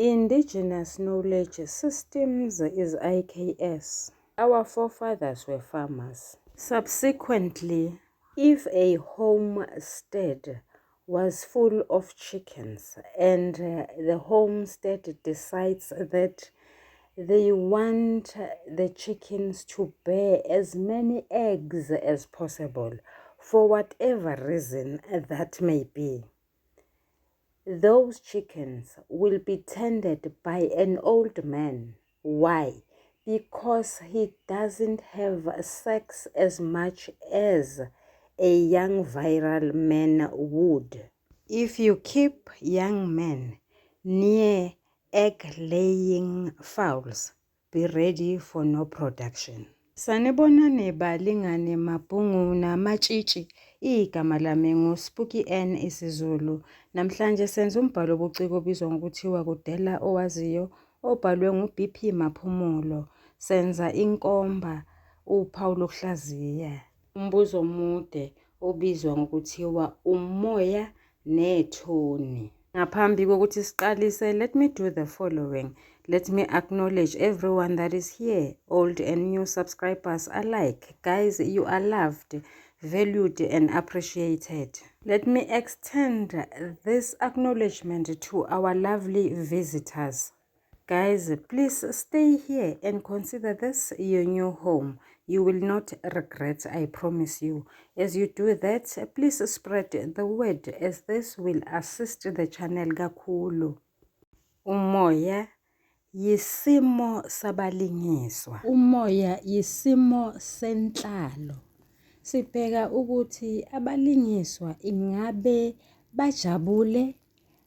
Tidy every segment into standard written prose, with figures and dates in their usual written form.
Indigenous Knowledge Systems is IKS. Our forefathers were farmers. Subsequently, if a homestead was full of chickens and the homestead decides that they want the chickens to bear as many eggs as possible for whatever reason that may be, those chickens will be tended by an old man. Why? Because he doesn't have sex as much as a young virile man would. If you keep young men near egg-laying fowls, be ready for no production. Sanibonani balingane mabhungu namatshitshi. Igama lami nguSpooky N isiZulu. Namhlanje senza umbhalo obuciko obizwa ngokuthiwa Kudela Owaziyo obhalwe nguBP Maphumulo. Senza inkomba uphawu lokuhlaziya. Umbuzo omude obizwa ngokuthiwa umoya nethoni. Ngaphambi kokuthi siqalise, let me do the following. Let me acknowledge everyone that is here, old and new subscribers alike. Guys, you are loved, valued, and appreciated. Let me extend this acknowledgement to our lovely visitors. Guys, please stay here and consider this your new home. You will not regret, I promise you. As you do that, please spread the word as this will assist the channel kakhulu. Umoya yisimo sabalingiswa. Umoya yisimo senhlalo. Sibheka ukuthi abalingiswa ingabe bajabule,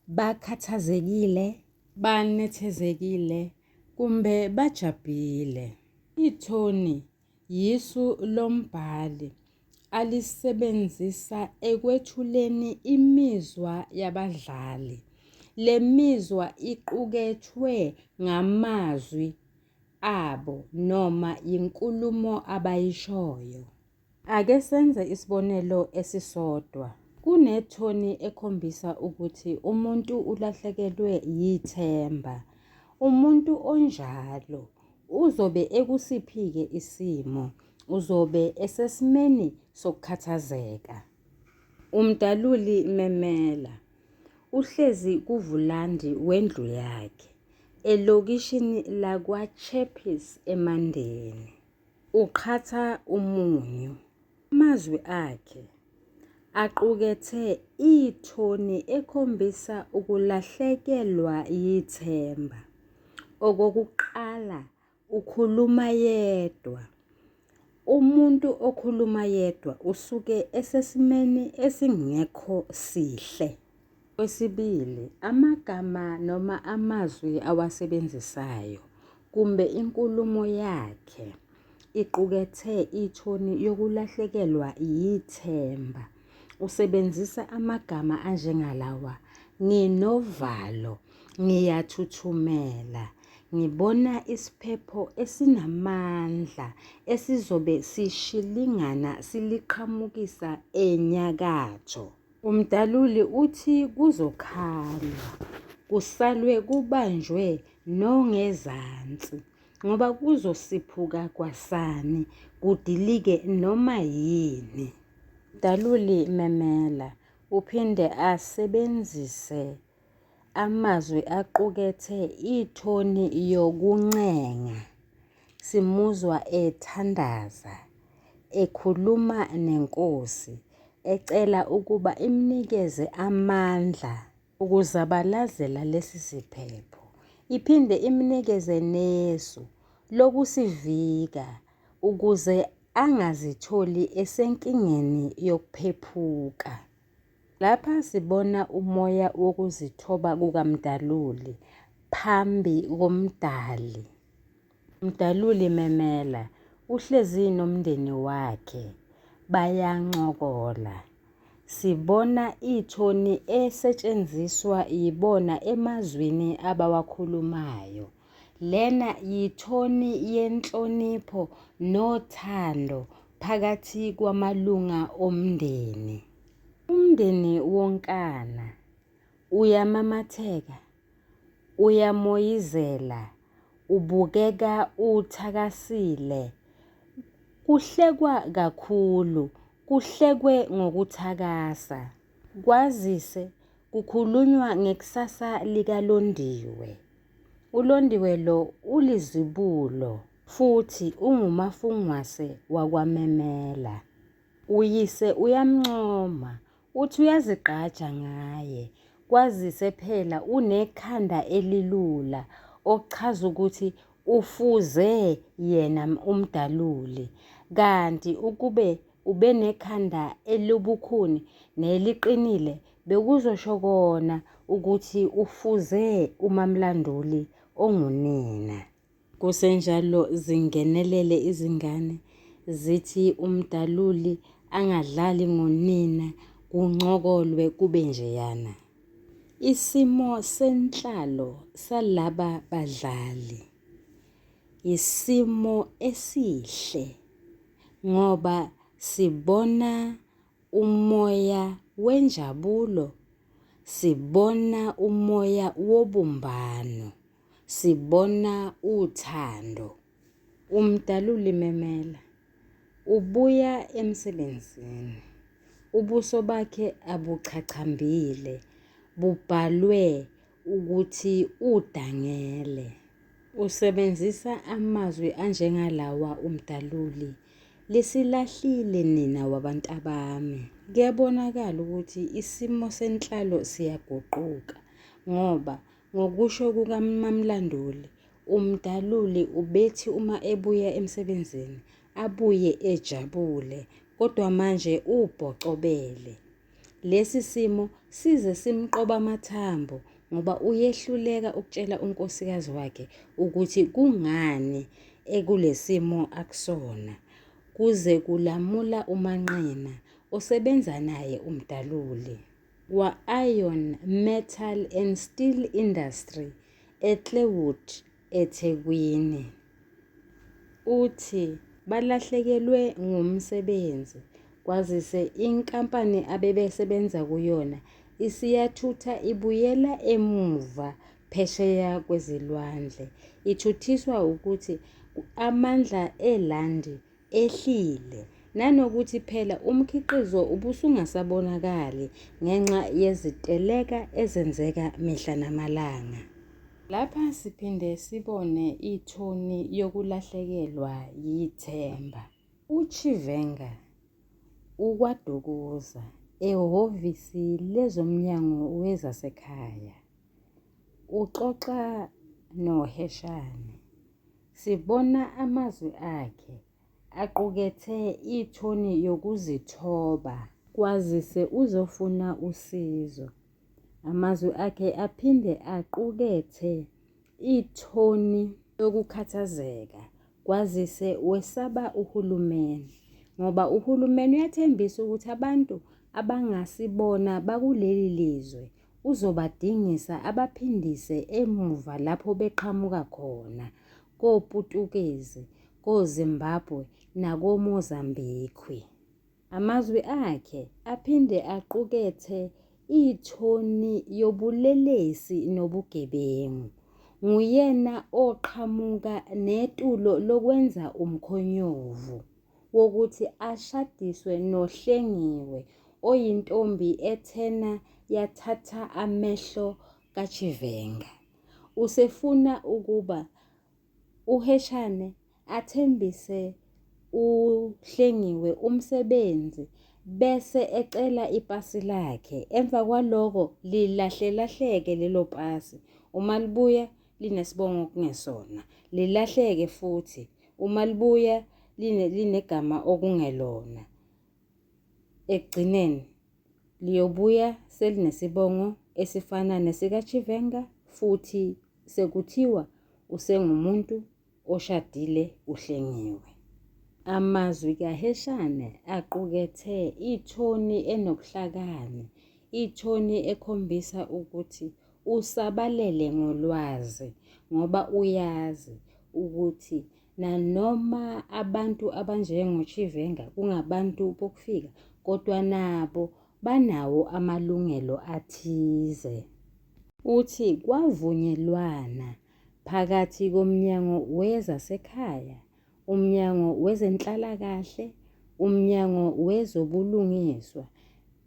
bakhathazekile, banethezekile, kumbe bajabile. Ithoni yisu lombhali alisebenzisa ekwethuleni imizwa yabadlali. Le mizwa iqukethwe ngamazwi abo noma inkulumo abayishoyo. Ake senze isibonelo esisodwa. Kunethoni ekhombisa ukuthi umuntu ulahlekelwe yithemba. Umuntu onjalo uzobe ekusiphi-ke isimo, uzobe esesimeni sokukhathazeka. Umdaluli memela uhlezi kuvulandi wendlu yakhe elokishini lakwaCheppies eMandeni. Uqhatha umunyu. Amazwi akhe aqukethe ithoni ekhombisa ukulahlekelwa yithemba. Okokuqala, ukhuluma yedwa. Umuntu okhuluma yedwa usuke esesimeni esingekho sihle. Kwesibili, amagama noma amazwi awasebenzisayo kumbe inkulumo yakhe iqukethe ithoni yokulahlekelwa yithemba. Usebenzisa amagama anjengalawa: nginovalo, ngiyathuthumela, ngibona isiphepho esinamandla esizobe sishilingana siliqhamukisa enyakatho. Umdaluli uthi kuzokhalwa, kusalwe kubanjwe nongezansi, ngoba kuzosiphuka kwasani, kudilike noma yini. Umdaluli memela uphinde asebenzise amazwi aqukethe ithoni yokuncenga. Simuzwa ethandaza, ekhuluma nenkosi, ecela ukuba imnikeze amandla ukuzabalazela lesi siphepho. Iphinde imnikeze nesu lokusivika ukuze angazitholi esenkingeni yokuphephuka. Lapha sibona umoya wokuzithoba kukamdaluli phambi komdali. Umdaluli memela uhlezi nomndeni wakhe bayancokola. Sibona ithoni esetshenziswa yibona emazwini abawakhulumayo. Lena yithoni yenhlonipho nothando phakathi kwamalunga omndeni. Umndeni wonkana uyamamatheka, uyamoyizela, ubukeka uthakasile. Kuhlekwa kakhulu, kuhlekwe ngokuthakasa. Kwazise kukhulunywa ngekusasa likaLondiwe. uLondiwe lo ulizibulo futhi ungumafungwase wakwaMemela. Uyise uyamncoma, uthi uyazigqaja ngaye. Kwazise phela unekhanda elilula, okuchaza ukuthi ufuze yena umdaluli. Kanti ukube ube nekhanda elibukhuni neliqinile, bekuzosho kona ukuthi ufuze uMamlanduli ongunina. Kusenjalo zingenelele izingane zithi umdaluli angadlali ngonina, kuncokolwe kube njeyana. Isimo senhlalo salaba badlali isimo esihle ngoba sibona umoya wenjabulo, sibona umoya wobumbano, sibona uthando. Umdaluli Memela ubuya emsebenzini, ubuso bakhe abuchachambile, bubhalwe ukuthi udangele. Usebenzisa amazwi anjengalawa umdaluli, lisilahlile nina wabantabami. Kuyabonakala ukuthi isimo senhlalo siyaguquka ngoba ngokusho kukaMamlanduli, umdaluli ubethi uma ebuya emsebenzini abuye ejabule, kodwa manje ubhocobele. Lesi simo size simqoba amathambo ngoba uyehluleka ukutshela unkosikazi wakhe ukuthi kungani ekulesimo akusona. Kuze kulamula uManqina osebenza naye umdaluli wa-Iron, Metal and Steel Industry eClaywood eThekwini. Uthi balahlekelwe ngumsebenzi. Kwazise inkampani abebesebenza kuyona isiyathutha ibuyela emuva phesheya kwezilwandle. Ithuthiswa ukuthi amandla elandi ehlile, nanokuthi phela umkhiqizo ubusungasabonakali ngenxa yeziteleka ezenzeka mihla namalanga. Lapha siphinde sibone ithoni yokulahlekelwa yithemba. uChivenga ukwadukuza ehhovisi lezomnyango wezasekhaya uxoxa noHeshane. Sibona amazwi akhe aqukethe ithoni yokuzithoba. Kwazise uzofuna usizo. Amazwi akhe aphinde aqukethe ithoni yokukhathazeka. Kwazise wesaba uhulumeni ngoba uhulumeni uyathembisa ukuthi abantu abangasibona bakuleli lizwe uzobadingisa abaphindise emuva lapho beqhamuka khona, koPutukezi, koZimbabwe nakoMozambique. Amazwi akhe aphinde aqukethe ithoni yobulelesi nobugebengu. Nguyena oqhamuka netulo lokwenza umkhonyovu wokuthi ashadiswe noHlengiwe oyintombi ethena yathatha amehlo kaChivenga. Usefuna ukuba uHeshane athembise uHlengiwe umsebenzi bese ecela ipasi lakhe. Emva kwaloko lilahlelahleke lelo pasi. Uma libuya linesibongo kungesona, lilahleke futhi uma libuya linegama okungelona. Ekugcineni liyobuya selinesibongo esifana nesikaChivenga futhi sekuthiwa usengumuntu oshadile uHlengiwe. Amazwi kaHeshane aqukethe ithoni enobuhlakani, ithoni ekhombisa ukuthi usabalele ngolwazi ngoba uyazi ukuthi nanoma abantu abanjengoChivenga kungabantu bokufika, kodwa nabo banawo amalungelo athize. Uthi kwavunyelwana phakathi koMnyango Wezasekhaya, uMnyango Wezenhlalakahle, uMnyango Wezobulungiswa,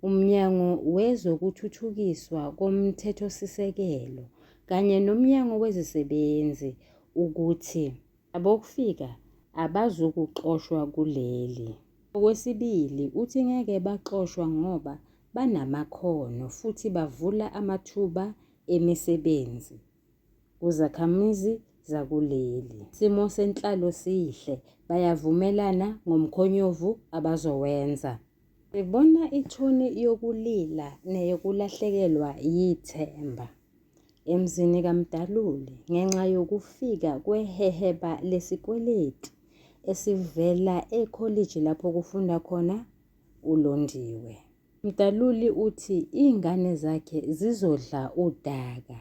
uMnyango Wezokuthuthukiswa Komthethosisekelo kanye noMnyango Wezisebenzi ukuthi abokufika abazukuxoshwa kuleli. Okwesibili, uthi ngeke baxoshwa ngoba banamakhono futhi bavula amathuba emisebenzi kuzakhamuzi zakuleli. Isimo senhlalo sihle, bayavumelana ngomkhonyovu abazowenza. Sibona ithoni yokulila neyokulahlekelwa yithemba emzini kaMdaluli ngenxa yokufika kweheheba lesikweleti esivela ekholiji lapho kufunda khona uLondiwe. Mdaluli uthi ingane zakhe zizodla udaka.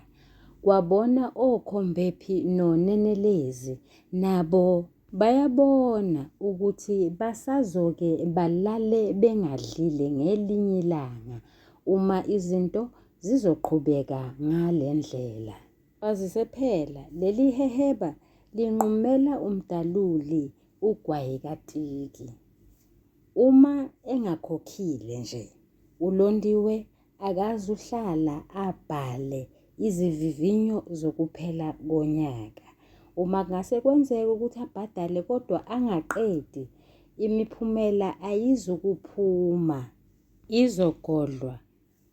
Kwabona oKhombephi noNenelezi nabo bayabona ukuthi basazoke balale bengadlile ngelinye ilanga uma izinto zizoqhubeka ngale ndlela. Kwazise phela leli heheba linqumela uMdaluli ugwayi katiki. Uma engakhokhile nje, uLondiwe akazuhlala abhale izivivinyo zokuphela konyaka. Uma kungase kwenzeke ukuthi abhadale kodwa angaqedi, imiphumela ayizukuphuma, izogodlwa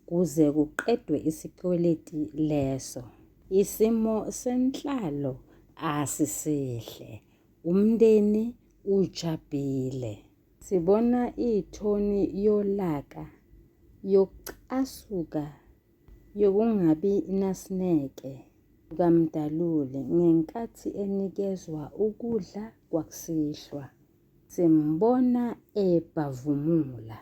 kuze kuqedwe isikweleti leso. Isimo senhlalo asisihle, umndeni ujabhile. Sibona ithoni yolaka, yokucasuka, yokungabi nasineke kaMdaluli ngenkathi enikezwa ukudla kwakusihlwa. Simbona ebhavumula.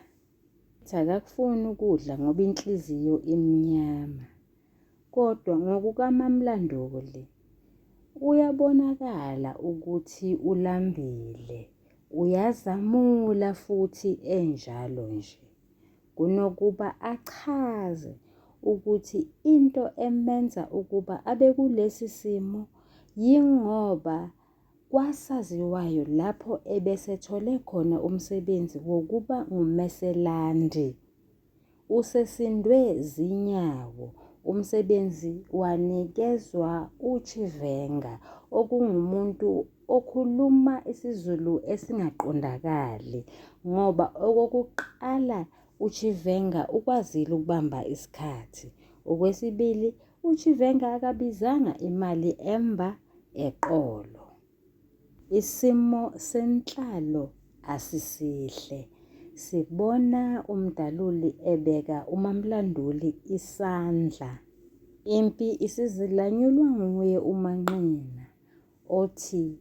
Akakufuni ukudla ngoba inhliziyo imnyama. Kodwa ngokukaMamlanduli uyabonakala ukuthi ulambile, uyazamula futhi enjalo nje. Kunokuba achaze ukuthi into emenza ukuba abe kulesi simo yingoba kwasaziwayo lapho ebesethole khona umsebenzi wokuba ngumeselandi. Usesindwe zinyawo, umsebenzi wanikezwa uChivenga okungumuntu okhuluma isiZulu esingaqondakali ngoba okokuqala uChivenga ukwazile ukubamba isikhathi. Okwesibili, uChivenga akabizanga imali emba eqolo. Isimo senhlalo asisihle. Sibona uMdaluli ebeka uMamlanduli isandla. Impi isizilanyulwa nguye uManqina othi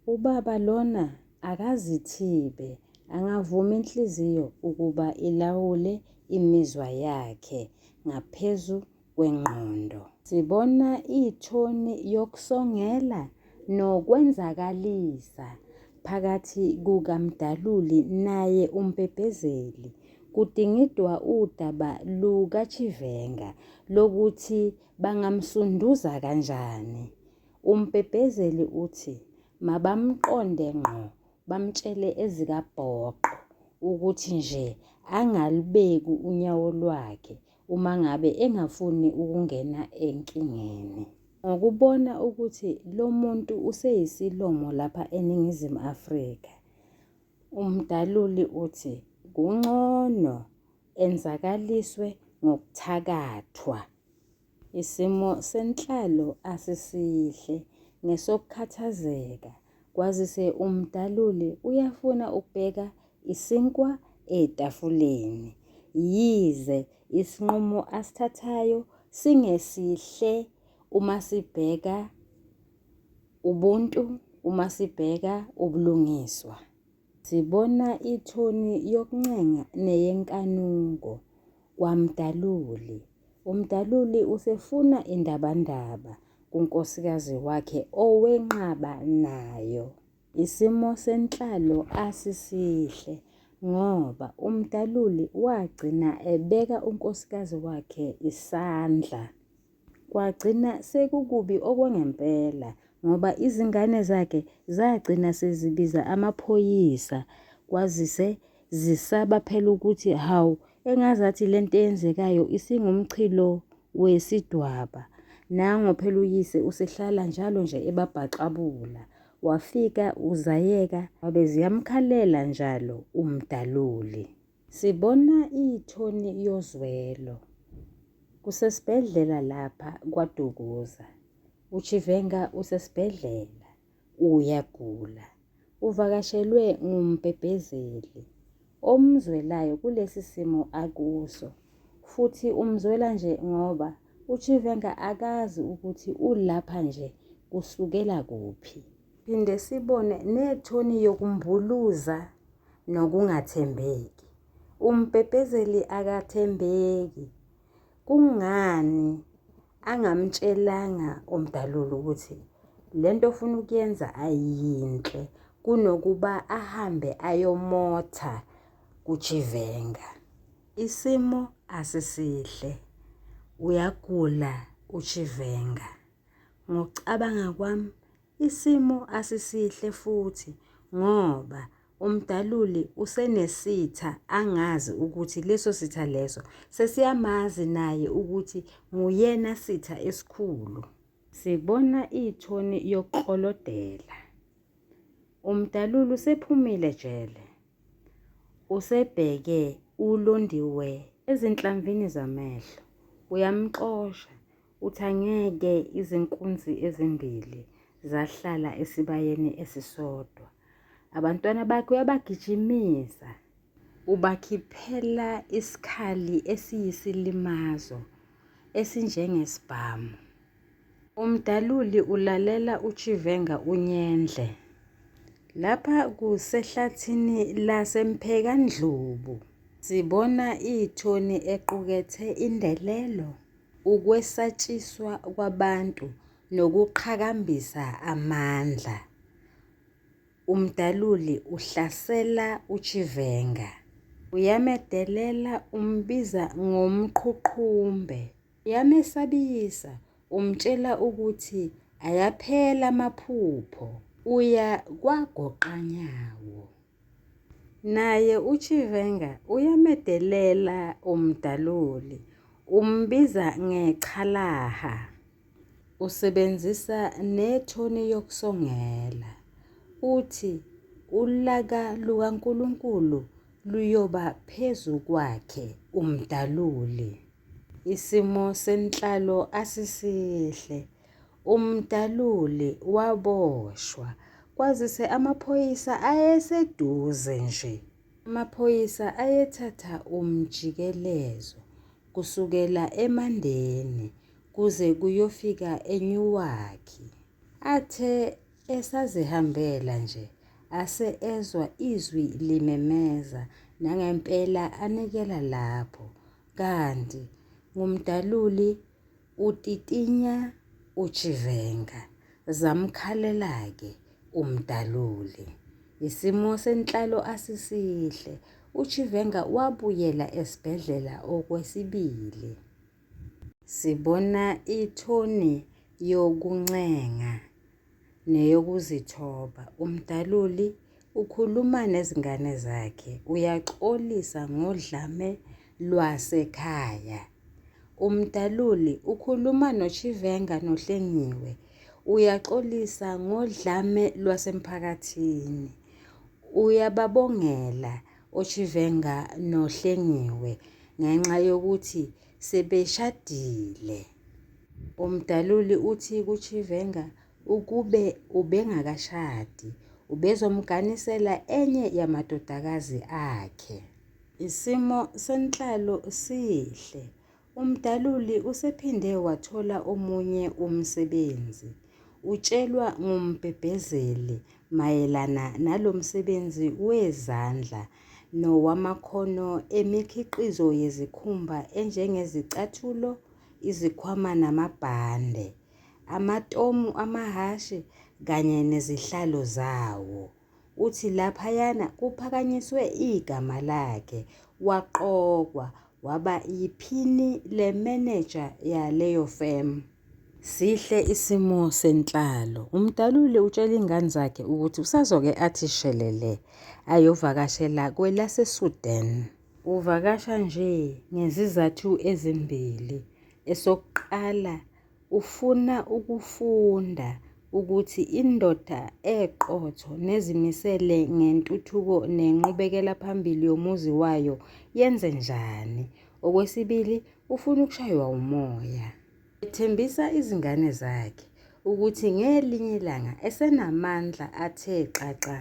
ubaba lona akazithibe, angavuma inhliziyo ukuba ilawule imizwa yakhe ngaphezu kwengqondo. Sibona ithoni yokusongela nokwenzakalisa phakathi kukaMdaluli naye uMpepezeli. Kudingidwa udaba lukaChivenga lokuthi bangamsunduza kanjani. uMpepezeli uthi mabamqonde ngqo, bamtshele ezikabhoqo ukuthi nje angalibeki unyawo lwakhe uma ngabe engafuni ukungena enkingeni. Ngokubona ukuthi lo muntu useyisilomo lapha eNingizimu Afrika, uMdaluli uthi kungcono enzakaliswe ngokuthakathwa. Isimo senhlalo asisihle, ngesokukhathazeka. Kwazise uMdaluli uyafuna ukubeka isinkwa etafuleni. Yize isinqumo asithathayo singesihle uma sibheka ubuntu, uma sibheka ubulungiswa. Sibona ithoni yokuncenga neyenkanuko kwaMdaluli. uMdaluli usefuna indabandaba kunkosikazi wakhe owenqaba nayo. Isimo senhlalo asisihle ngoba uMdaluli wagcina ebeka unkosikazi wakhe isandla. Kwagcina sekukubi okwangempela ngoba izingane zakhe zagcina sezibiza amaphoyisa kwazise zisaba phela ukuthi hawu engazathi lento eyenzekayo isingumchilo wesidwaba. Nango phela uyise usehlala njalo nje ebabhaxabula. Wafika uzayeka wabe ziyamkhalela njalo umdaluli. Sibona ithoni yozwelo. Kusesibhedlela lapha kwaDukuza. UChivenga usesibhedlela uyagula. Uvakashelwe ngumpepezeli omzwelayo kulesi simo akuso. Futhi umzwela nje ngoba uChivenga akazi ukuthi ulapha nje kusukela kuphi. Phinde sibone nethoni yokumbuluza nokungathembeki. Umpepezeli akathembeki. Kungani angamtshelanga umdalulu ukuthi lento ofuna ukuyenza ayinhle kunokuba ahambe ayomotha kuChivenga? Isimo asisihle. Uyagula uChivenga. Ngokucabanga kwami isimo asisihle futhi ngoba umdaluli usenesitha angazi ukuthi leso sitha leso sesiyamazi naye ukuthi nguyena sitha esikhulu. Sibona ithoni yokuxolodela. Umdaluli usephumile jele. Usebheke ulondiwe ezinhlamvini zamehlo. Uyamxosha uthi angeke izinkunzi ezimbili zahlala esibayeni esisodwa. Abantwana bakhe uyabagijimisa. Ubakhiphela isikhali esiyisilimazo esinjengesibhamu. Umdaluli ulalela uChivenga unyendle. Lapha kusehlathini lasemphekandlovu. Sibona ithoni equkethe indelelo, ukwesatshiswa kwabantu nokuqhakambisa amandla. Umdaluli uhlasela uChivenga. Uyamedelela umbiza ngomqhuqhumbe. Uyamesabisa umtshela ukuthi ayaphela amaphupho. Uya kwagoqanyawo. Naye uChivenga uyamedelela umdaluli. Umbiza ngechalaha. Usebenzisa nethoni yokusongela. Uthi ulaka lukaNkulunkulu luyoba phezu kwakhe umdaluli. Isimo senhlalo asisihle. Umdaluli waboshwa kwazise amaphoyisa ayeseduze nje. Amaphoyisa ayethatha umjikelezo kusukela eMandeni kuze kuyofika eNewark. Athe esazihambela nje ase ezwa izwi limemeza nangempela anikela lapho. Kanti ngumdaluli utitinya uChivenga. Zamkhalela-ke umdaluli. Isimo senhlalo asisihle. uChivenga wabuyela esibhedlela okwesibili. Sibona ithoni yokuncenga neyokuzithoba. Umdaluli ukhuluma nezingane zakhe. Uyaxolisa ngodlame lwasekhaya. Umdaluli ukhuluma noChivenga noHlengiwe. Uyaxolisa ngodlame lwasemphakathini. Uyababongela uChivenga noHlengiwe ngenxa yokuthi sebeshadile. Umdaluli uthi kuChivenga ukube ubengakashadi ubezomganisela enye yamadodakazi akhe. Isimo senhlalo sihle. Umdaluli usephinde wathola omunye umsebenzi. Utshelwa ngumpepezeli mayelana nalomsebenzi wezandla nowamakhono emikhiqizo yezikhumba enjengezicathulo, izikhwama namabhande, amatomu amahashi kanye nezihlalo zawo. Uthi laphayana kuphakanyiswe igama lakhe, waqokwa waba yiphini lemeneja yaleyo firm. Sihle isimo senhlalo. Umdaluli utshela ingane zakhe ukuthi usazoke athi shelele ayovakashela kwelaseSudan. Uvakasha nje ngezizathu ezimbili. Esokuqala, ufuna ukufunda ukuthi indoda eqotho nezimisele ngentuthuko nenqubekela phambili yomuzi wayo yenze njani. Okwesibili, ufuna ukushaywa umoya. Ethembisa izingane zakhe ukuthi ngelinye ilanga esenamandla athe xaxa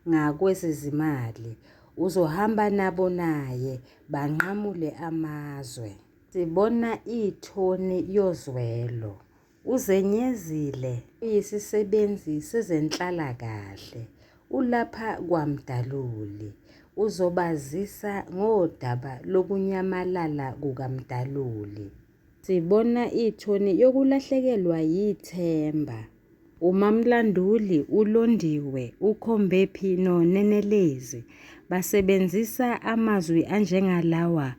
ngakwezezimali uzohamba nabo naye banqamule amazwe. Sibona ithoni yozwelo. Uzenyezile uyisisebenzi sezenhlalakahle. Ulapha kwaMdaluli. Uzobazisa ngodaba lokunyamalala kukaMdaluli. Sibona ithoni yokulahlekelwa yithemba. UMamLanduli, uLondiwe, uKhombephi noNenelezi basebenzisa amazwi anjengalawa.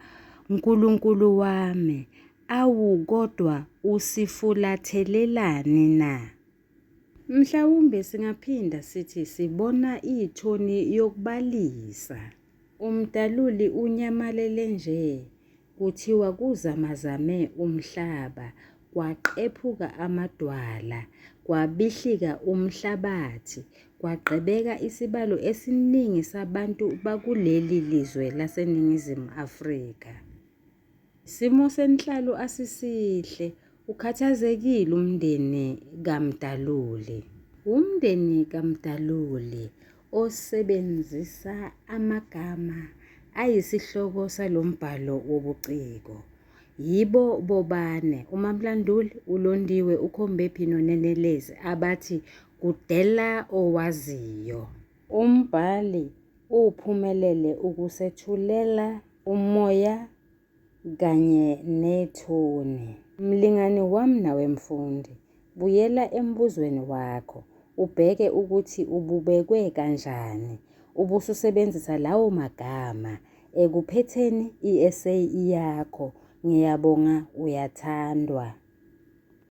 Nkulunkulu wami, awu kodwa usifulathelelani na? Mhlawumbe singaphinda sithi sibona ithoni yokubalisa. UMdaluli unyamalele nje. Kuthiwa kuzamazame umhlaba, kwaqephuka amadwala, kwabihlika umhlabathi, kwagqebeka isibalo esiningi sabantu bakuleli lizwe laseNingizimu Afrika. Isimo senhlalo asisihle, ukhathazekile umndeni kaMdaluli. Umndeni kaMdaluli osebenzisa amagama ayisihloko salombhalo wobuciko. Yibo bobane uMamLanduli, uLondiwe, uKhombephi noNenelezi abathi Kudela Owaziyo. Umbhali uphumelele ukusethulela umoya kanye nethoni. Mlingani wami nawe mfundi, buyela embuzweni wakho, ubheke ukuthi ububekwe kanjani, ubususebenzisa lawo magama ekuphetheni i-essay yakho. Ngiyabonga, uyathandwa.